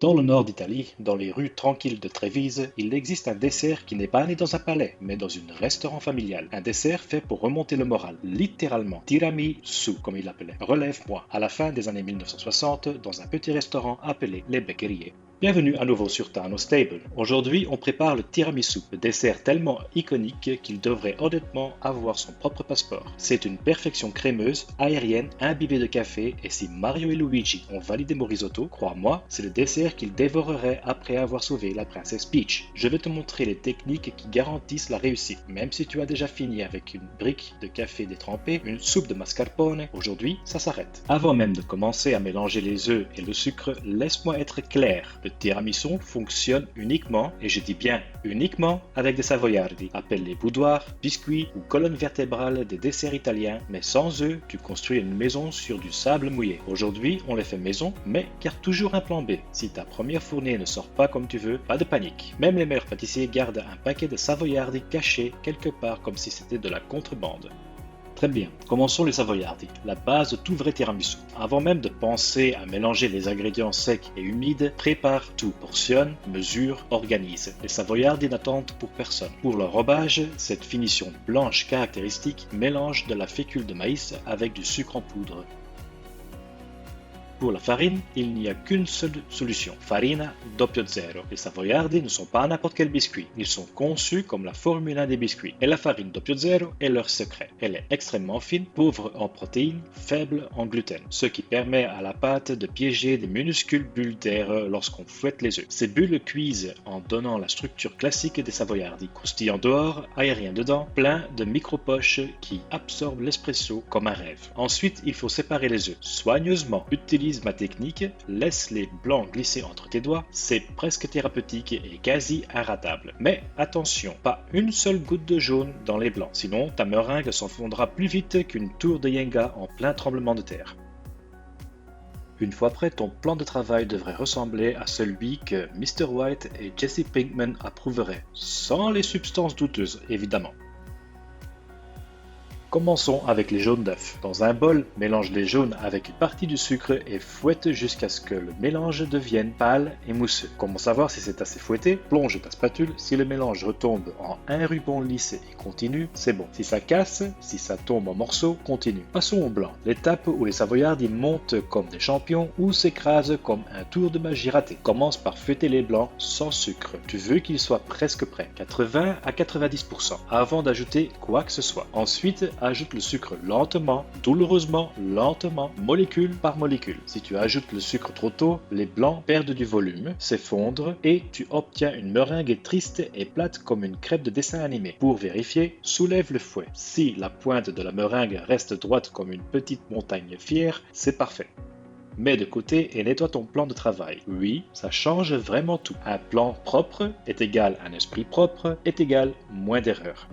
Dans le nord d'Italie, dans les rues tranquilles de Trévise, il existe un dessert qui n'est pas né dans un palais, mais dans un restaurant familial. Un dessert fait pour remonter le moral, littéralement. Tiramisu, comme il l'appelait. Relève-moi, à la fin des années 1960, dans un petit restaurant appelé Les Beccherie. Bienvenue à nouveau sur Tano Stable. Aujourd'hui, on prépare le tiramisu, le dessert tellement iconique qu'il devrait honnêtement avoir son propre passeport. C'est une perfection crémeuse, aérienne, imbibée de café, et si Mario et Luigi ont validé mon risotto, crois-moi, c'est le dessert qu'ils dévoreraient après avoir sauvé la princesse Peach. Je vais te montrer les techniques qui garantissent la réussite. Même si tu as déjà fini avec une brique de café détrempé, une soupe de mascarpone, aujourd'hui, ça s'arrête. Avant même de commencer à mélanger les œufs et le sucre, laisse-moi être clair. Le tiramisu fonctionne uniquement, et je dis bien uniquement, avec des savoiardi, appelés boudoirs, biscuits ou colonnes vertébrales des desserts italiens, mais sans eux, tu construis une maison sur du sable mouillé. Aujourd'hui, on les fait maison, mais garde toujours un plan B. Si ta première fournée ne sort pas comme tu veux, pas de panique. Même les meilleurs pâtissiers gardent un paquet de savoiardi caché quelque part comme si c'était de la contrebande. Très bien, commençons les savoiardi, la base de tout vrai tiramisu. Avant même de penser à mélanger les ingrédients secs et humides, prépare tout, portionne, mesure, organise. Les savoiardi n'attendent pour personne. Pour leur robage, cette finition blanche caractéristique mélange de la fécule de maïs avec du sucre en poudre. Pour la farine, il n'y a qu'une seule solution, farina doppio zero. Les savoiardi ne sont pas n'importe quel biscuit, ils sont conçus comme la Formule 1 des biscuits. Et la farine doppio zero est leur secret. Elle est extrêmement fine, pauvre en protéines, faible en gluten, ce qui permet à la pâte de piéger des minuscules bulles d'air lorsqu'on fouette les œufs. Ces bulles cuisent en donnant la structure classique des savoiardi, croustillant dehors, aérien dedans, plein de micro-poches qui absorbent l'espresso comme un rêve. Ensuite, il faut séparer les œufs soigneusement. Utilise ma technique, laisse les blancs glisser entre tes doigts, c'est presque thérapeutique et quasi inratable. Mais attention, pas une seule goutte de jaune dans les blancs, sinon ta meringue s'enfondra plus vite qu'une tour de Jenga en plein tremblement de terre. Une fois prêt, ton plan de travail devrait ressembler à celui que Mr. White et Jesse Pinkman approuveraient, sans les substances douteuses évidemment. Commençons avec les jaunes d'œufs. Dans un bol, mélange les jaunes avec une partie du sucre et fouette jusqu'à ce que le mélange devienne pâle et mousseux. Comment savoir si c'est assez fouetté? Plonge ta spatule, si le mélange retombe en un ruban lisse et continu, c'est bon. Si ça casse, si ça tombe en morceaux, continue. Passons au blanc, l'étape où les savoiardi montent comme des champions ou s'écrasent comme un tour de magie raté. Commence par fouetter les blancs sans sucre. Tu veux qu'ils soient presque prêts, 80 à 90%, avant d'ajouter quoi que ce soit. Ensuite, ajoute le sucre lentement, douloureusement, lentement, molécule par molécule. Si tu ajoutes le sucre trop tôt, les blancs perdent du volume, s'effondrent et tu obtiens une meringue triste et plate comme une crêpe de dessin animé. Pour vérifier, soulève le fouet. Si la pointe de la meringue reste droite comme une petite montagne fière, c'est parfait. Mets de côté et nettoie ton plan de travail. Oui, ça change vraiment tout. Un plan propre est égal à un esprit propre est égal moins d'erreurs.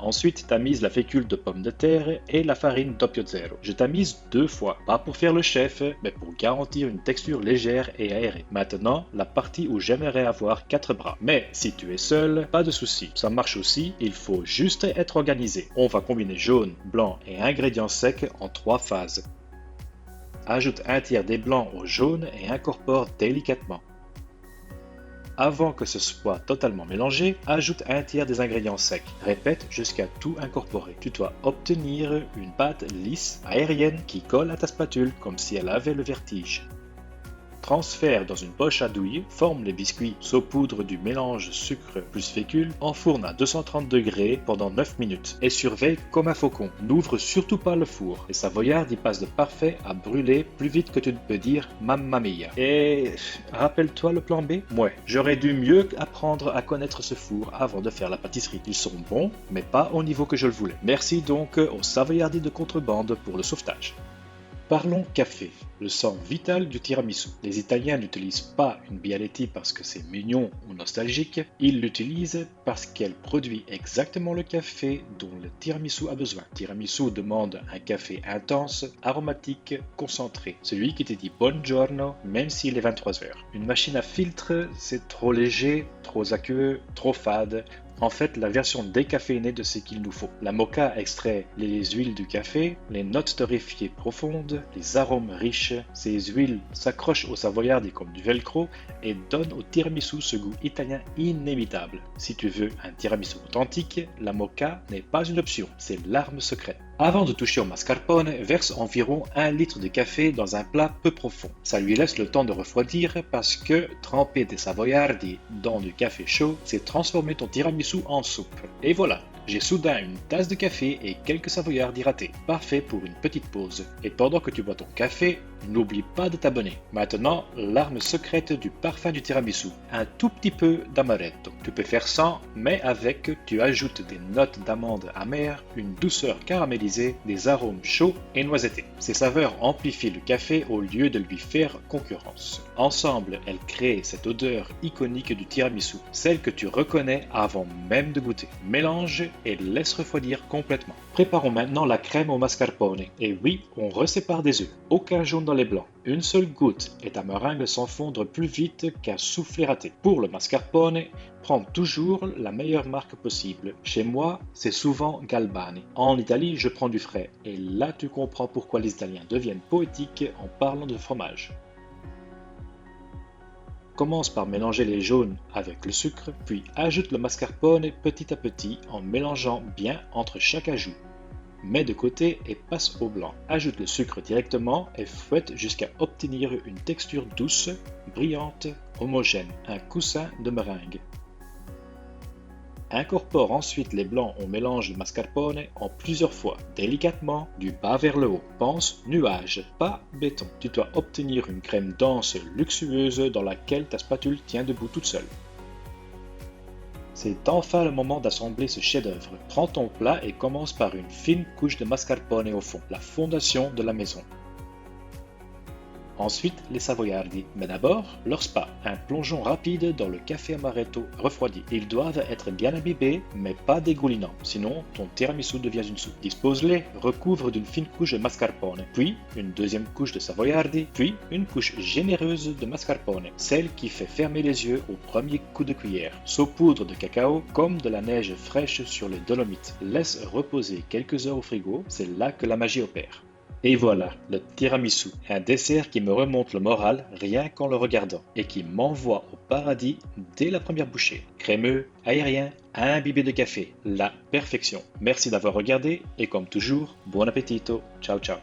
Ensuite, tamise la fécule de pommes de terre et la farine doppio zero. Je tamise 2 fois, pas pour faire le chef, mais pour garantir une texture légère et aérée. Maintenant, la partie où j'aimerais avoir 4 bras. Mais si tu es seul, pas de souci, ça marche aussi, il faut juste être organisé. On va combiner jaune, blanc et ingrédients secs en 3 phases. Ajoute un tiers des blancs au jaune et incorpore délicatement. Avant que ce soit totalement mélangé, ajoute un tiers des ingrédients secs. Répète jusqu'à tout incorporer. Tu dois obtenir une pâte lisse, aérienne, qui colle à ta spatule comme si elle avait le vertige. Transfère dans une poche à douille, forme les biscuits, saupoudre du mélange sucre plus fécule, enfourne à 230 degrés pendant 9 minutes et surveille comme un faucon. N'ouvre surtout pas le four. Les savoiardi passent de parfait à brûler plus vite que tu ne peux dire mamma mia. Et rappelle-toi le plan B? Ouais, j'aurais dû mieux apprendre à connaître ce four avant de faire la pâtisserie. Ils sont bons, mais pas au niveau que je le voulais. Merci donc aux savoiardi de contrebande pour le sauvetage. Parlons café, le sang vital du tiramisu. Les Italiens n'utilisent pas une Bialetti parce que c'est mignon ou nostalgique, ils l'utilisent parce qu'elle produit exactement le café dont le tiramisu a besoin. Tiramisu demande un café intense, aromatique, concentré, celui qui te dit buongiorno même s'il est 23h. Une machine à filtre, c'est trop léger, trop aqueux, trop fade. en fait la version décaféinée de ce qu'il nous faut. La moka extrait les huiles du café, les notes torréfiées profondes, les arômes riches. Ces huiles s'accrochent au savoyardi comme du velcro et donnent au tiramisu ce goût italien inévitable. Si tu veux un tiramisu authentique, la moka n'est pas une option, c'est l'arme secrète. Avant de toucher au mascarpone, verse environ 1 litre de café dans un plat peu profond. Ça lui laisse le temps de refroidir parce que tremper des savoyardi dans du café chaud, c'est transformer ton tiramisu en soupe. Et voilà, j'ai soudain une tasse de café et quelques savoyardi ratés. Parfait pour une petite pause. Et pendant que tu bois ton café, n'oublie pas de t'abonner. Maintenant, l'arme secrète du parfum du tiramisu, un tout petit peu d'amaretto. Tu peux faire sans, mais avec, tu ajoutes des notes d'amande amère, une douceur caramélisée, des arômes chauds et noisettés. Ces saveurs amplifient le café au lieu de lui faire concurrence. Ensemble, elles créent cette odeur iconique du tiramisu, celle que tu reconnais avant même de goûter. Mélange et laisse refroidir complètement. Préparons maintenant la crème au mascarpone. Et oui, on resépare des œufs. Aucun jaune dans les blancs. Une seule goutte et ta meringue sans fondre plus vite qu'un soufflé raté. Pour le mascarpone, prends toujours la meilleure marque possible. Chez moi, c'est souvent Galbani. En Italie, je prends du frais. Et là, tu comprends pourquoi les Italiens deviennent poétiques en parlant de fromage. Commence par mélanger les jaunes avec le sucre, puis ajoute le mascarpone petit à petit en mélangeant bien entre chaque ajout. Mets de côté et passe au blanc. Ajoute le sucre directement et fouette jusqu'à obtenir une texture douce, brillante, homogène, un coussin de meringue. Incorpore ensuite les blancs au mélange de mascarpone en plusieurs fois, délicatement, du bas vers le haut. Pense nuage, pas béton. Tu dois obtenir une crème dense, luxueuse dans laquelle ta spatule tient debout toute seule. C'est enfin le moment d'assembler ce chef-d'œuvre. Prends ton plat et commence par une fine couche de mascarpone au fond, la fondation de la maison. Ensuite, les savoyardi, mais d'abord, leur spa, un plongeon rapide dans le café amaretto refroidi. Ils doivent être bien imbibés, mais pas dégoulinants, sinon ton tiramisu devient une soupe. Dispose-les, recouvre d'une fine couche de mascarpone, puis une deuxième couche de savoyardi, puis une couche généreuse de mascarpone, celle qui fait fermer les yeux au premier coup de cuillère. Saupoudre de cacao comme de la neige fraîche sur les Dolomites. Laisse reposer quelques heures au frigo, c'est là que la magie opère. Et voilà, le tiramisu, un dessert qui me remonte le moral rien qu'en le regardant et qui m'envoie au paradis dès la première bouchée. Crémeux, aérien, imbibé de café, la perfection. Merci d'avoir regardé et comme toujours, buon appetito, ciao ciao.